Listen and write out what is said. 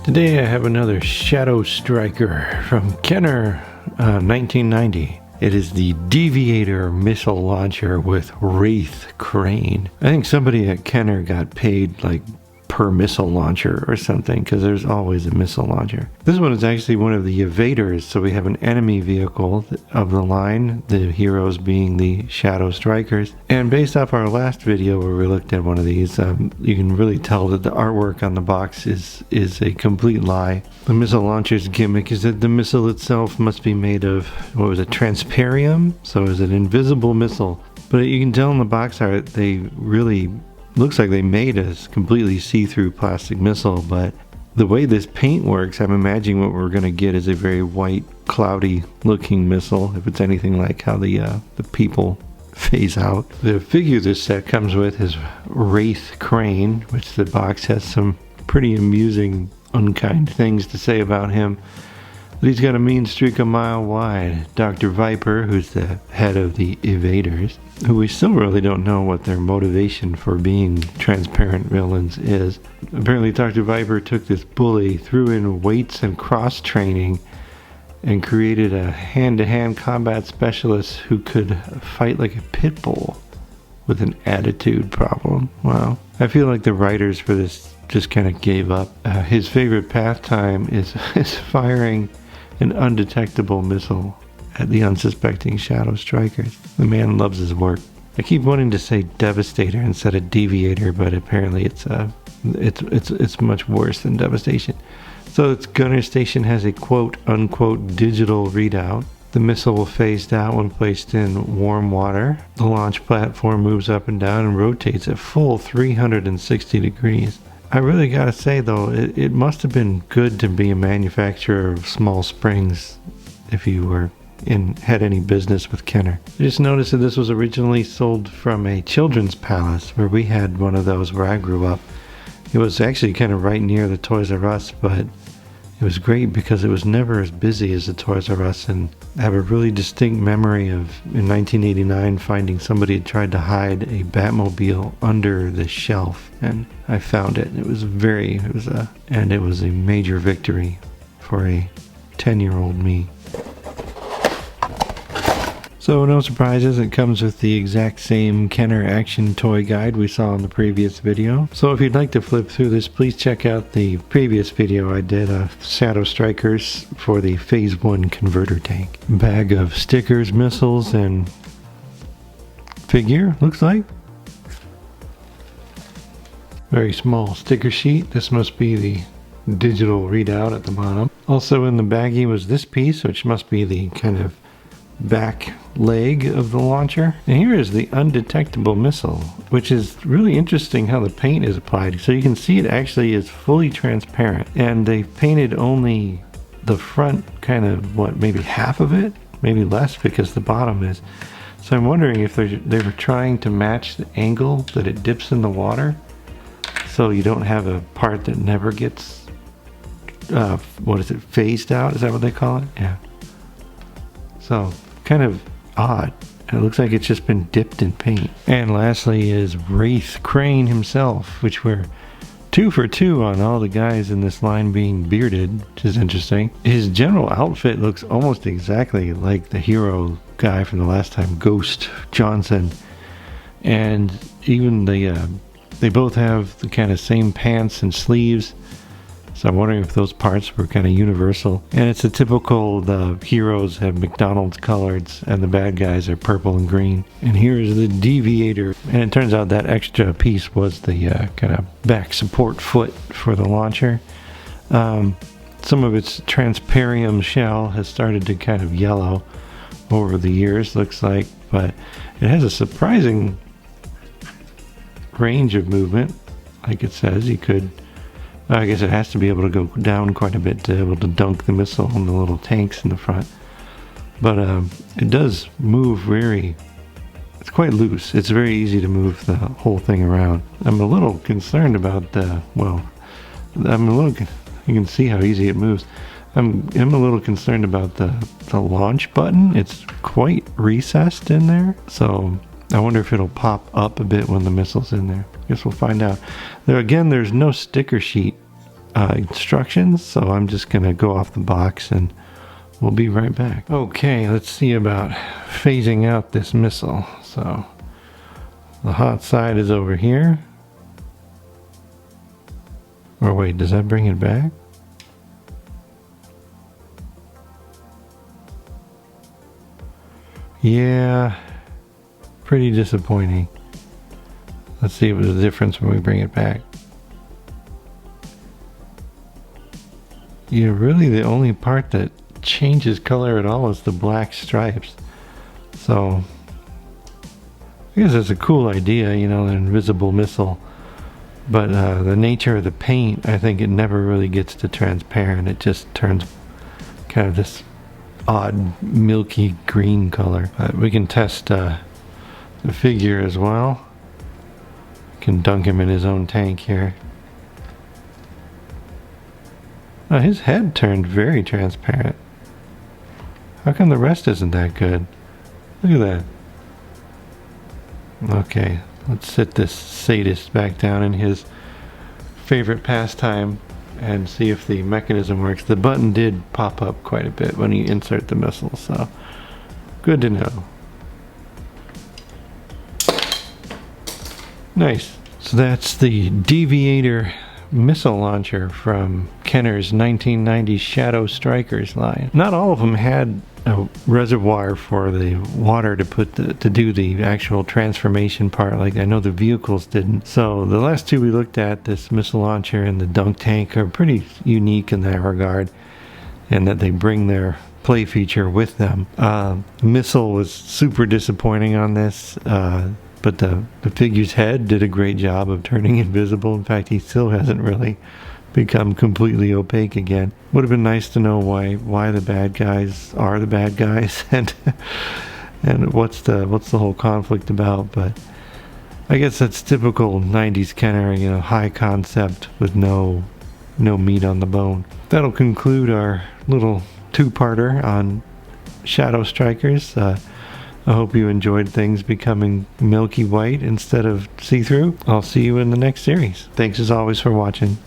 Today I have another Shadow Striker from Kenner 1990. It is the Deviator missile launcher with Wraith crane. I think somebody at Kenner got paid like per missile launcher or something, because there's always a missile launcher. This one is actually one of the evaders, so we have an enemy vehicle of the line, the heroes being the Shadow Strikers. And based off our last video where we looked at one of these, you can really tell that the artwork on the box is a complete lie. The missile launcher's gimmick is that the missile itself must be made of, what was it, transparium? So it's an invisible missile. But you can tell in the box art they really looks like they made a completely see-through plastic missile, but the way this paint works, I'm imagining what we're going to get is a very white, cloudy looking missile, if it's anything like how the people phase out. The figure this set comes with is Wraith Crane, which the box has some pretty amusing, unkind things to say about him. But he's got a mean streak a mile wide. Dr. Viper, who's the head of the Evaders, who we still really don't know what their motivation for being transparent villains is. Apparently Dr. Viper took this bully, threw in weights and cross training, and created a hand-to-hand combat specialist who could fight like a pit bull with an attitude problem. Wow. I feel like the writers for this just kind of gave up. His favorite pastime is firing an undetectable missile at the unsuspecting Shadow Strikers. The man loves his work. I keep wanting to say Devastator instead of Deviator, but apparently it's much worse than Devastation. So its gunner station has a quote-unquote digital readout. The missile will phase out when placed in warm water. The launch platform moves up and down and rotates at full 360 degrees. I really gotta say though, it must have been good to be a manufacturer of small springs if you had any business with Kenner. I just noticed that this was originally sold from a children's palace where we had one of those where I grew up. It was actually kind of right near the Toys R Us, but it was great because it was never as busy as the Toys R Us, and I have a really distinct memory of in 1989 finding somebody had tried to hide a Batmobile under the shelf, and I found it. It was a major victory for a 10-year-old me. So no surprises, it comes with the exact same Kenner action toy guide we saw in the previous video. So if you'd like to flip through this, please check out the previous video I did of Shadow Strikers for the Phase 1 converter tank. Bag of stickers, missiles, and figure, looks like. Very small sticker sheet. This must be the digital readout at the bottom. Also in the baggie was this piece, which must be the kind of back leg of the launcher. And here is the undetectable missile, which is really interesting how the paint is applied. So you can see it actually is fully transparent, and they painted only the front kind of, maybe half of it, maybe less, because the bottom is. So I'm wondering if they were trying to match the angle that it dips in the water, so you don't have a part that never gets phased out? Is that what they call it? Yeah. So kind of odd. It looks like it's just been dipped in paint. And lastly is Wraith Crane himself, which we're 2 for 2 on all the guys in this line being bearded, which is interesting. His general outfit looks almost exactly like the hero guy from the last time, Ghost Johnson. And even they both have the kind of same pants and sleeves. So I'm wondering if those parts were kind of universal. And it's a typical, the heroes have McDonald's colors and the bad guys are purple and green. And here's the Deviator. And it turns out that extra piece was the kind of back support foot for the launcher. Some of its transparium shell has started to kind of yellow over the years, looks like. But it has a surprising range of movement. Like it says, you could... I guess it has to be able to go down quite a bit to be able to dunk the missile on the little tanks in the front. But it does move it's quite loose. It's very easy to move the whole thing around. I'm a little concerned about you can see how easy it moves. I'm a little concerned about the launch button. It's quite recessed in there. So I wonder if it'll pop up a bit when the missile's in there. Guess we'll find out. There again, there's no sticker sheet instructions, so I'm just gonna go off the box and we'll be right back. Okay, let's see about phasing out this missile. So the hot side is over here. Or wait, does that bring it back? Yeah, pretty disappointing. Let's see if there's a difference when we bring it back. Yeah, really the only part that changes color at all is the black stripes. So I guess it's a cool idea, you know, an invisible missile. But the nature of the paint, I think it never really gets to transparent. It just turns kind of this odd milky green color. We can test the figure as well. Can dunk him in his own tank here. His head turned very transparent. How come the rest isn't that good? Look at that. Okay, let's sit this sadist back down in his favorite pastime and see if the mechanism works. The button did pop up quite a bit when you insert the missile, so good to know. Nice. So that's the Deviator missile launcher from Kenner's 1990 Shadow Strikers line. Not all of them had a reservoir for the water to do the actual transformation part. Like I know the vehicles didn't. So the last two we looked at, this missile launcher and the dunk tank, are pretty unique in that regard, and that they bring their play feature with them. Missile was super disappointing on this. But the figure's head did a great job of turning invisible. In fact, he still hasn't really become completely opaque again. Would have been nice to know why the bad guys are the bad guys and what's the whole conflict about. But I guess that's typical 90s Kenner, you know, high concept with no meat on the bone. That'll conclude our little two-parter on Shadow Strikers. I hope you enjoyed things becoming milky white instead of see-through. I'll see you in the next series. Thanks as always for watching.